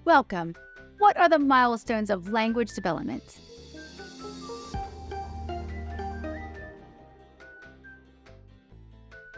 Welcome. What are the milestones of language development?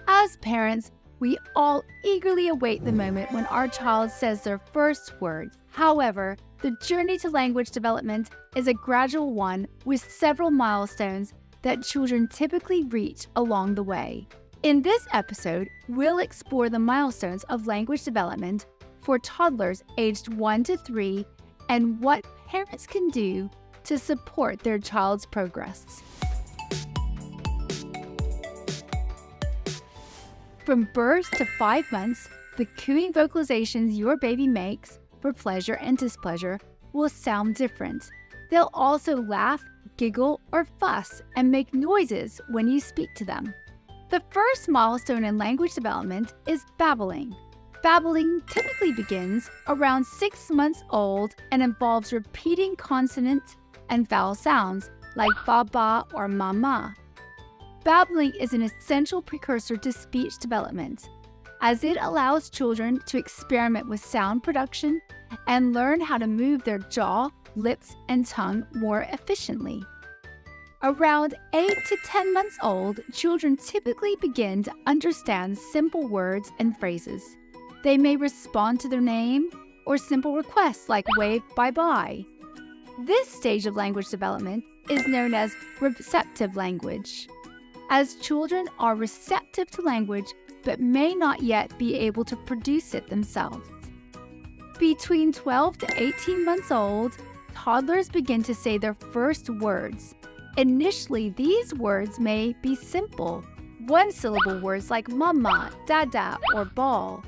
As parents, we all eagerly await the moment when our child says their first words. However, the journey to language development is a gradual one with several milestones that children typically reach along the way. In this episode, we'll explore the milestones of language development for toddlers aged 1 to 3 and what parents can do to support their child's progress. From birth to 5 months, the cooing vocalizations your baby makes for pleasure and displeasure will sound different. They'll also laugh, giggle, or fuss and make noises when you speak to them. The first milestone in language development is babbling. Babbling typically begins around 6 months old and involves repeating consonant and vowel sounds like baba or mama. Babbling is an essential precursor to speech development, as it allows children to experiment with sound production and learn how to move their jaw, lips, and tongue more efficiently. Around 8 to 10 months old, children typically begin to understand simple words and phrases. They may respond to their name or simple requests like wave bye-bye. This stage of language development is known as receptive language, as children are receptive to language but may not yet be able to produce it themselves. Between 12 to 18 months old, toddlers begin to say their first words. Initially, these words may be simple, one-syllable words like mama, dada, or ball.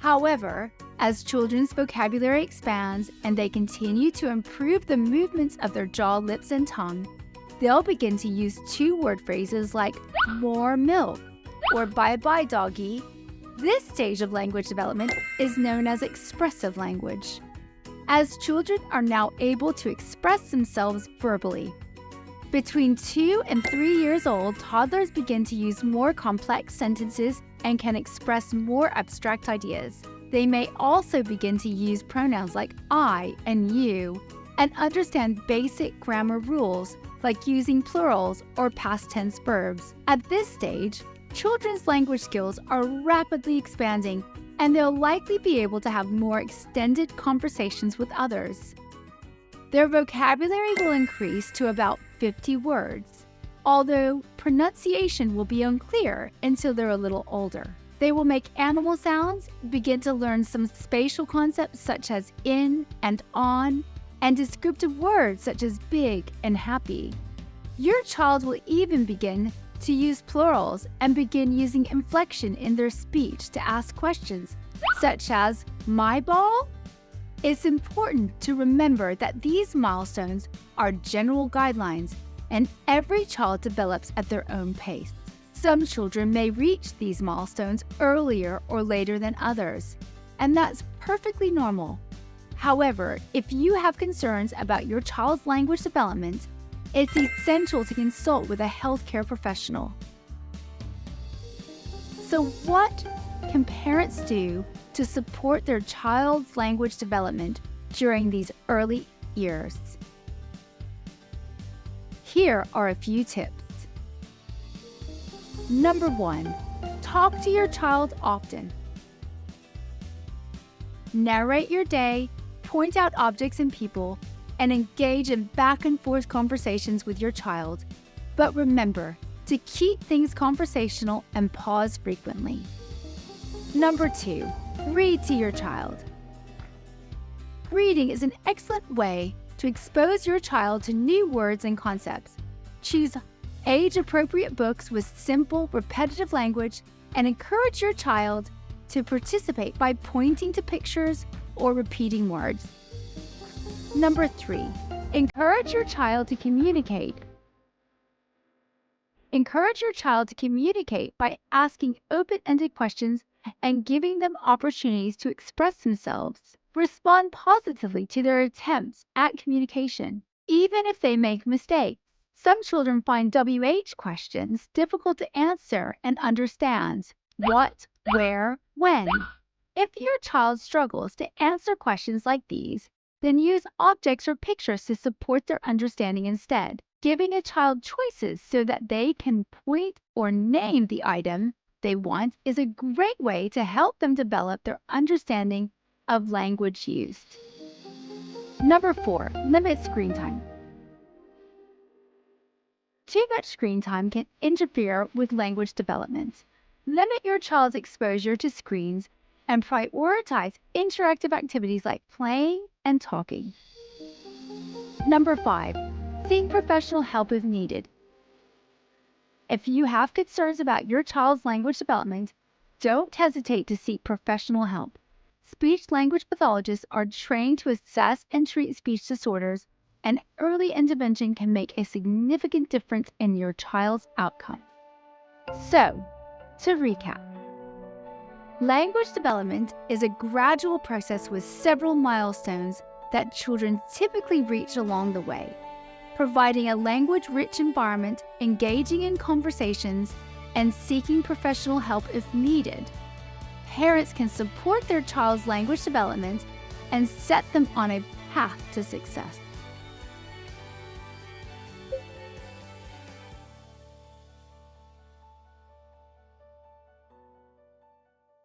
However, as children's vocabulary expands and they continue to improve the movements of their jaw, lips, and tongue, they'll begin to use two-word phrases like more milk or bye-bye doggy. This stage of language development is known as expressive language, as children are now able to express themselves verbally. Between 2 and 3 years old, toddlers begin to use more complex sentences and can express more abstract ideas. They may also begin to use pronouns like I and you and understand basic grammar rules like using plurals or past tense verbs. At this stage, children's language skills are rapidly expanding and they'll likely be able to have more extended conversations with others. Their vocabulary will increase to about 50 words, although pronunciation will be unclear until they're a little older. They will make animal sounds, begin to learn some spatial concepts such as in and on, and descriptive words such as big and happy. Your child will even begin to use plurals and begin using inflection in their speech to ask questions, such as, my ball? It's important to remember that these milestones are general guidelines and every child develops at their own pace. Some children may reach these milestones earlier or later than others, and that's perfectly normal. However, if you have concerns about your child's language development, it's essential to consult with a healthcare professional. So what can parents do to support their child's language development during these early years? Here are a few tips. Number 1, talk to your child often. Narrate your day, point out objects and people, and engage in back and forth conversations with your child. But remember to keep things conversational and pause frequently. Number 2, read to your child. Reading is an excellent way to expose your child to new words and concepts. Choose age-appropriate books with simple, repetitive language and encourage your child to participate by pointing to pictures or repeating words. Number 3, encourage your child to communicate. Encourage your child to communicate by asking open-ended questions and giving them opportunities to express themselves. Respond positively to their attempts at communication, even if they make mistakes. Some children find WH questions difficult to answer and understand. What, where, when. If your child struggles to answer questions like these, then use objects or pictures to support their understanding instead. Giving a child choices so that they can point or name the item they want is a great way to help them develop their understanding of language used. Number 4, limit screen time. Too much screen time can interfere with language development. Limit your child's exposure to screens and prioritize interactive activities like playing and talking. Number 5, seek professional help if needed. If you have concerns about your child's language development, don't hesitate to seek professional help. Speech-language pathologists are trained to assess and treat speech disorders, and early intervention can make a significant difference in your child's outcome. So, to recap, language development is a gradual process with several milestones that children typically reach along the way. Providing a language-rich environment, engaging in conversations, and seeking professional help if needed, parents can support their child's language development and set them on a path to success.